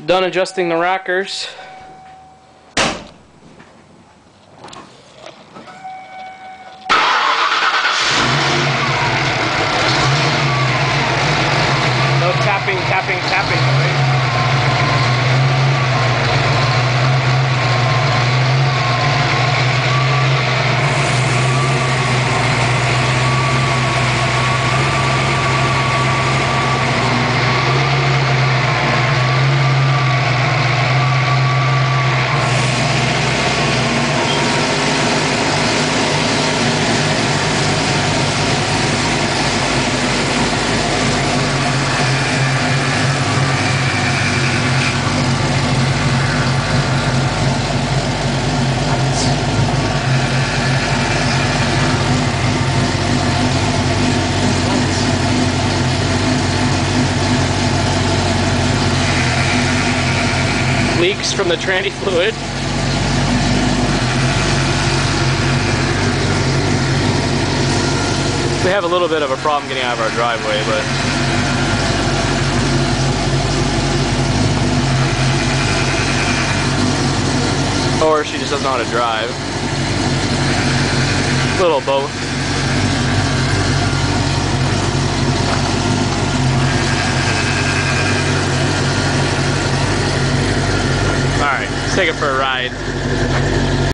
Done adjusting the rockers. No tapping, tapping, tapping, right? Leaks from the tranny fluid. We have a little bit of a problem getting out of our driveway, but or she just doesn't know how to drive. A little both. Alright, let's take it for a ride.